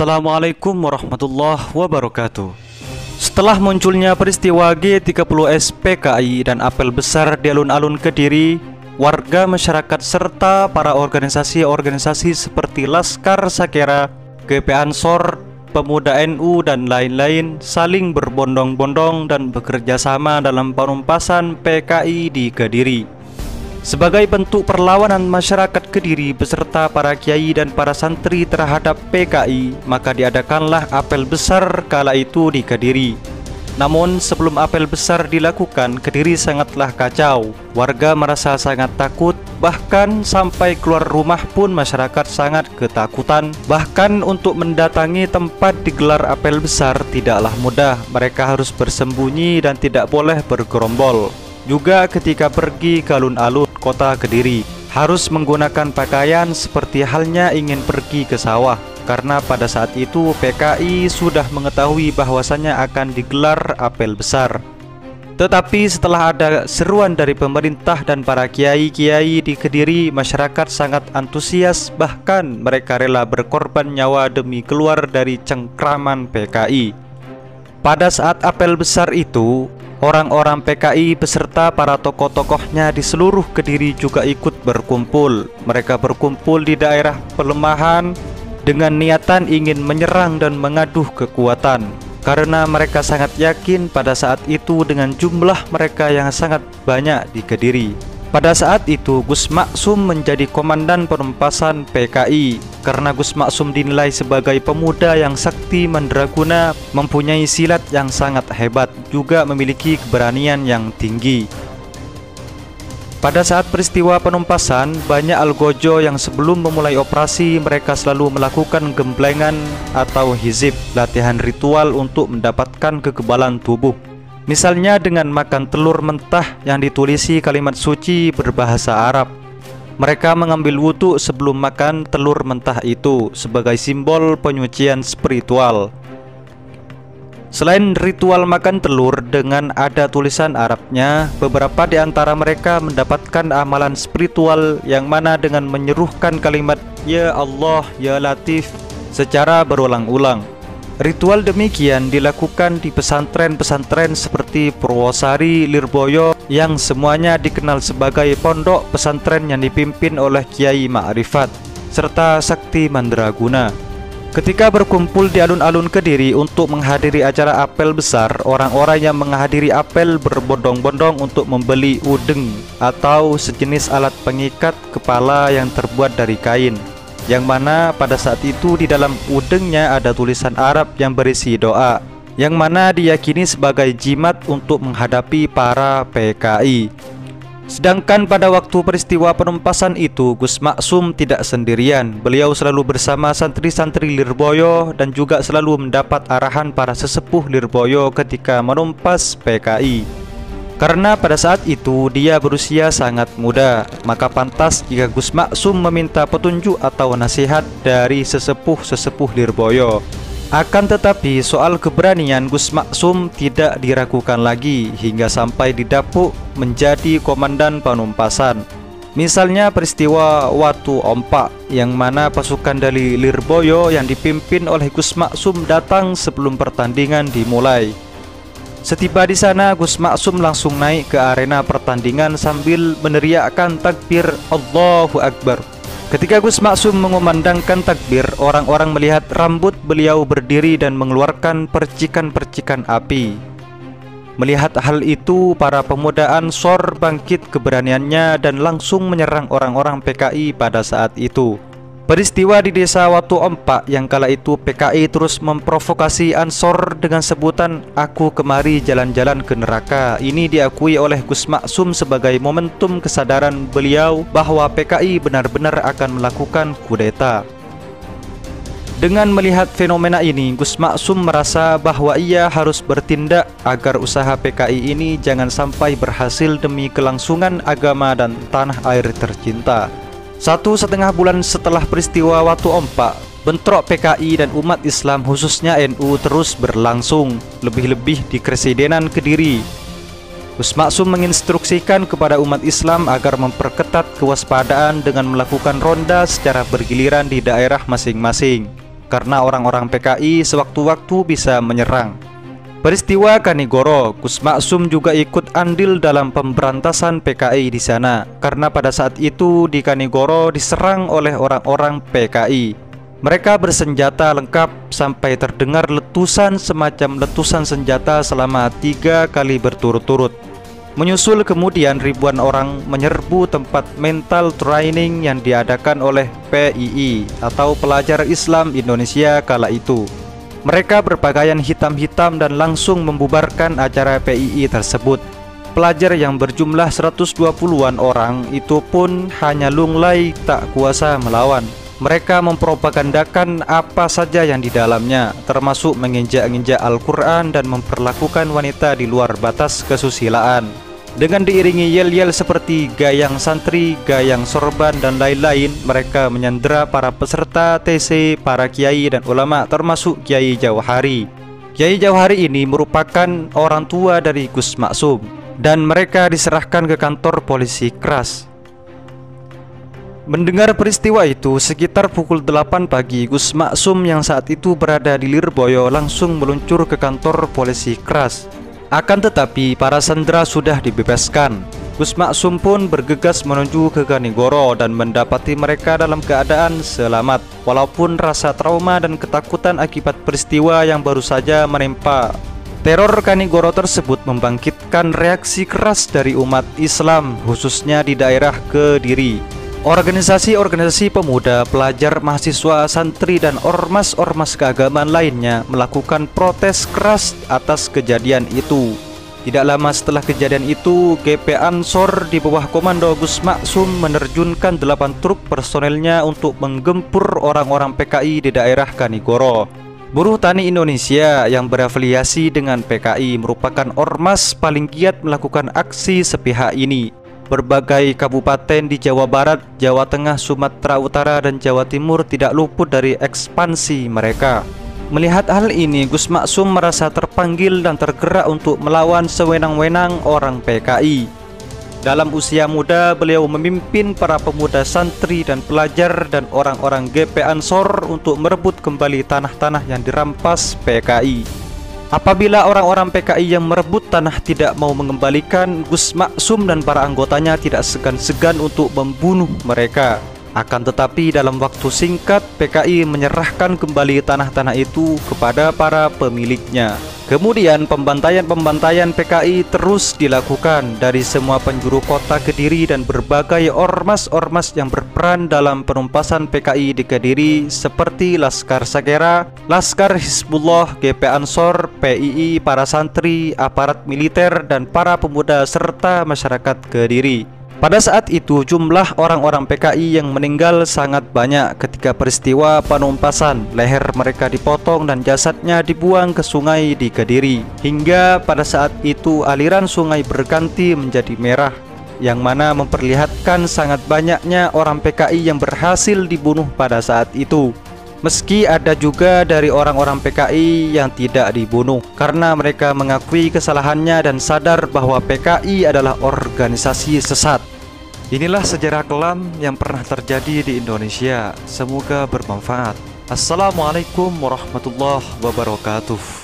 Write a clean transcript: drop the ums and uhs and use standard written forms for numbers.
Assalamualaikum warahmatullahi wabarakatuh. Setelah munculnya peristiwa G30S PKI dan apel besar di alun-alun Kediri, warga masyarakat serta para organisasi-organisasi seperti Laskar Sakera, GP Ansor, Pemuda NU dan lain-lain saling berbondong-bondong dan bekerja sama dalam penumpasan PKI di Kediri. Sebagai bentuk perlawanan masyarakat Kediri beserta para kiai dan para santri terhadap PKI, maka diadakanlah apel besar kala itu di Kediri. Namun sebelum apel besar dilakukan, Kediri sangatlah kacau. Warga merasa sangat takut, bahkan sampai keluar rumah pun masyarakat sangat ketakutan. Bahkan untuk mendatangi tempat digelar apel besar tidaklah mudah. Mereka harus bersembunyi dan tidak boleh bergerombol. Juga ketika pergi ke alun-alun kota Kediri, harus menggunakan pakaian seperti halnya ingin pergi ke sawah, karena pada saat itu PKI sudah mengetahui bahwasannya akan digelar apel besar. Tetapi setelah ada seruan dari pemerintah dan para kiai-kiai di Kediri, masyarakat sangat antusias, bahkan mereka rela berkorban nyawa demi keluar dari cengkraman PKI. Pada saat apel besar itu, orang-orang PKI beserta para tokoh-tokohnya di seluruh Kediri juga ikut berkumpul. Mereka berkumpul di daerah pelemahan dengan niatan ingin menyerang dan mengaduh kekuatan, karena mereka sangat yakin pada saat itu dengan jumlah mereka yang sangat banyak di Kediri. Pada saat itu Gus Maksum menjadi komandan penumpasan PKI, karena Gus Maksum dinilai sebagai pemuda yang sakti mandraguna, mempunyai silat yang sangat hebat, juga memiliki keberanian yang tinggi. Pada saat peristiwa penumpasan, banyak algojo yang sebelum memulai operasi mereka selalu melakukan gemblengan atau hizib, latihan ritual untuk mendapatkan kekebalan tubuh. Misalnya dengan makan telur mentah yang ditulisi kalimat suci berbahasa Arab. Mereka mengambil wudhu sebelum makan telur mentah itu sebagai simbol penyucian spiritual. Selain ritual makan telur dengan ada tulisan Arabnya, beberapa di antara mereka mendapatkan amalan spiritual yang mana dengan menyerukan kalimat Ya Allah, Ya Latif secara berulang-ulang. Ritual demikian dilakukan di pesantren-pesantren seperti Purwosari, Lirboyo yang semuanya dikenal sebagai pondok pesantren yang dipimpin oleh Kiai Ma'rifat serta Sakti Mandraguna. Ketika berkumpul di alun-alun Kediri untuk menghadiri acara apel besar, orang-orang yang menghadiri apel berbondong-bondong untuk membeli udeng atau sejenis alat pengikat kepala yang terbuat dari kain, yang mana pada saat itu di dalam udengnya ada tulisan Arab yang berisi doa, yang mana diyakini sebagai jimat untuk menghadapi para PKI. Sedangkan pada waktu peristiwa penumpasan itu, Gus Maksum tidak sendirian. Beliau selalu bersama santri-santri Lirboyo dan juga selalu mendapat arahan para sesepuh Lirboyo ketika menumpas PKI. Karena pada saat itu dia berusia sangat muda, maka pantas jika Gus Maksum meminta petunjuk atau nasihat dari sesepuh-sesepuh Lirboyo. Akan tetapi soal keberanian Gus Maksum tidak diragukan lagi hingga sampai didapuk menjadi komandan penumpasan. Misalnya peristiwa Watu Ompak, yang mana pasukan dari Lirboyo yang dipimpin oleh Gus Maksum datang sebelum pertandingan dimulai. Setiba di sana, Gus Maksum langsung naik ke arena pertandingan sambil meneriakkan takbir Allahu Akbar. Ketika Gus Maksum mengumandangkan takbir, orang-orang melihat rambut beliau berdiri dan mengeluarkan percikan-percikan api. Melihat hal itu, para pemuda Ansor bangkit keberaniannya dan langsung menyerang orang-orang PKI pada saat itu. Peristiwa di desa Watu Ompak yang kala itu PKI terus memprovokasi Ansor dengan sebutan "Aku kemari jalan-jalan ke neraka" ini diakui oleh Gus Maksum sebagai momentum kesadaran beliau bahwa PKI benar-benar akan melakukan kudeta. Dengan melihat fenomena ini, Gus Maksum merasa bahwa ia harus bertindak agar usaha PKI ini jangan sampai berhasil demi kelangsungan agama dan tanah air tercinta. 1,5 bulan setelah peristiwa Watu Ompak, bentrok PKI dan umat Islam khususnya NU terus berlangsung, lebih-lebih di Kresidenan Kediri. Gus Maksum menginstruksikan kepada umat Islam agar memperketat kewaspadaan dengan melakukan ronda secara bergiliran di daerah masing-masing. karena orang-orang PKI sewaktu-waktu bisa menyerang. Peristiwa Kanigoro, Gus Maksum juga ikut andil dalam pemberantasan PKI di sana, karena pada saat itu di Kanigoro diserang oleh orang-orang PKI. Mereka bersenjata lengkap sampai terdengar letusan semacam letusan senjata selama 3 kali berturut-turut. Menyusul kemudian ribuan orang menyerbu tempat mental training yang diadakan oleh PII atau Pelajar Islam Indonesia kala itu. Mereka berpakaian hitam-hitam dan langsung membubarkan acara PII tersebut. Pelajar yang berjumlah 120-an orang itu pun hanya lunglai tak kuasa melawan. Mereka mempropagandakan apa saja yang di dalamnya, termasuk menginjak-injak Al-Quran dan memperlakukan wanita di luar batas kesusilaan. Dengan diiringi yel-yel seperti gayang santri, gayang sorban, dan lain-lain, mereka menyandera para peserta TC, para kiai dan ulama, termasuk Kiai Jauhari. Kiai Jauhari ini merupakan orang tua dari Gus Maksum, dan mereka diserahkan ke kantor polisi Kras. Mendengar peristiwa itu, sekitar pukul 8 pagi, Gus Maksum yang saat itu berada di Lirboyo langsung meluncur ke kantor polisi Kras. Akan tetapi para sandera sudah dibebaskan. Gus Maksum pun bergegas menuju ke Kanigoro dan mendapati mereka dalam keadaan selamat, walaupun rasa trauma dan ketakutan akibat peristiwa yang baru saja menimpa. Teror Kanigoro tersebut membangkitkan reaksi keras dari umat Islam, khususnya di daerah Kediri. Organisasi-organisasi pemuda, pelajar, mahasiswa, santri, dan ormas-ormas keagamaan lainnya melakukan protes keras atas kejadian itu. Tidak lama setelah kejadian itu, GP Ansor di bawah komando Gus Maksum menerjunkan 8 truk personelnya untuk menggempur orang-orang PKI di daerah Kanigoro. Buruh Tani Indonesia yang berafiliasi dengan PKI merupakan ormas paling giat melakukan aksi sepihak ini. Berbagai kabupaten di Jawa Barat, Jawa Tengah, Sumatera Utara, dan Jawa Timur tidak luput dari ekspansi mereka. Melihat hal ini, Gus Maksum merasa terpanggil dan tergerak untuk melawan sewenang-wenang orang PKI. Dalam usia muda, beliau memimpin para pemuda santri dan pelajar dan orang-orang GP Ansor untuk merebut kembali tanah-tanah yang dirampas PKI. Apabila orang-orang PKI yang merebut tanah tidak mau mengembalikan, Gus Maksum dan para anggotanya tidak segan-segan untuk membunuh mereka. Akan tetapi dalam waktu singkat, PKI menyerahkan kembali tanah-tanah itu kepada para pemiliknya. Kemudian pembantaian-pembantaian PKI terus dilakukan dari semua penjuru kota Kediri dan berbagai ormas-ormas yang berperan dalam penumpasan PKI di Kediri seperti Laskar Sagera, Laskar Hizbullah, GP Ansor, PII, para santri, aparat militer, dan para pemuda serta masyarakat Kediri. Pada saat itu jumlah orang-orang PKI yang meninggal sangat banyak ketika peristiwa penumpasan. Leher mereka dipotong dan jasadnya dibuang ke sungai di Kediri. Hingga pada saat itu aliran sungai berganti menjadi merah, yang mana memperlihatkan sangat banyaknya orang PKI yang berhasil dibunuh pada saat itu. Meski ada juga dari orang-orang PKI yang tidak dibunuh karena mereka mengakui kesalahannya dan sadar bahwa PKI adalah organisasi sesat. Inilah sejarah kelam yang pernah terjadi di Indonesia. Semoga bermanfaat. Assalamualaikum warahmatullahi wabarakatuh.